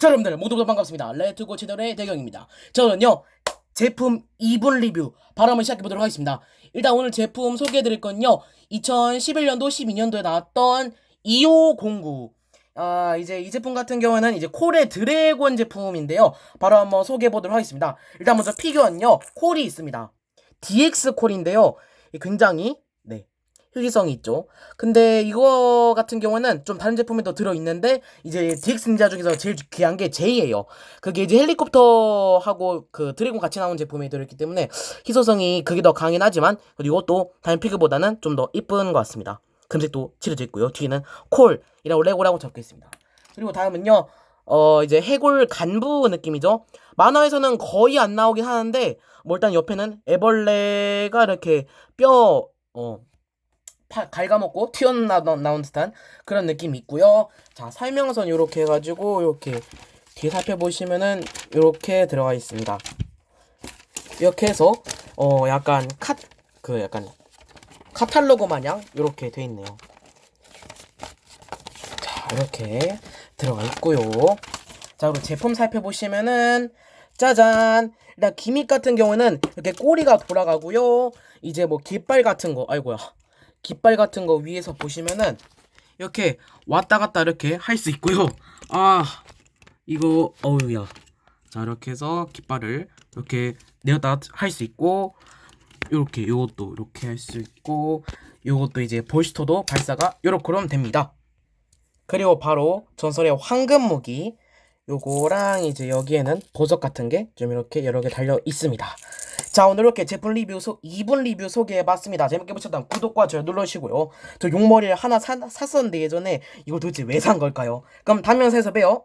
자, 여러분들 모두 반갑습니다. 레트고 채널의 대경입니다. 저는요 제품 2분 리뷰 바로 한번 시작해보도록 하겠습니다. 일단 오늘 제품 소개해드릴 건요 2011년도 12년도에 나왔던 2509. 이제 이 제품 같은 경우는 이제 콜의 드래곤 제품인데요. 바로 한번 소개해보도록 하겠습니다. 일단 먼저 피규어는요 콜이 있습니다. DX 콜인데요 굉장히 희귀성이 있죠. 근데 이거 같은 경우는 좀 다른 제품에도 들어있는데 이제 DX 닌자 중에서 제일 귀한 게 J예요. 그게 이제 헬리콥터하고 그 드래곤 같이 나온 제품이 들어있기 때문에 희소성이 그게 더 강긴 하지만 그리고 이것도 다른 피규어보다는 좀 더 이쁜 것 같습니다. 금색도 칠해져 있고요. 뒤에는 콜이라고 레고라고 적혀 있습니다. 그리고 다음은요 이제 해골 간부 느낌이죠. 만화에서는 거의 안 나오긴 하는데 뭐 일단 옆에는 애벌레가 이렇게 뼈 갉아먹고 튀어나온 듯한 그런 느낌이 있고요. 자, 설명선 이렇게 해가지고 이렇게 뒤에 살펴보시면은 이렇게 들어가 있습니다. 이렇게 해서 약간 약간 카탈로그 마냥 이렇게 돼 있네요. 자, 이렇게 들어가 있고요. 자, 그리고 제품 살펴보시면은 짜잔! 일단 기믹 같은 경우는 이렇게 꼬리가 돌아가고요. 이제 뭐 깃발 같은 거, 아이고야. 깃발 같은 거 위에서 보시면은 이렇게 왔다 갔다 이렇게 할 수 있고요. 이거 어우야. 자, 이렇게 해서 깃발을 이렇게 내었다 할 수 있고 요렇게 요것도 이렇게 할 수 있고 요것도 이제 볼스터도 발사가 요렇게 그러면 됩니다. 그리고 바로 전설의 황금 무기 요거랑 이제 여기에는 보석 같은 게 좀 이렇게 여러 개 달려 있습니다. 자, 오늘 이렇게 제품 리뷰 2분 리뷰 소개해봤습니다. 재밌게 보셨다면 구독과 좋아요 눌러주시고요. 저 용머리를 하나 샀었는데 예전에 이거 도대체 왜 산 걸까요? 그럼 다음 영상에서 봬요.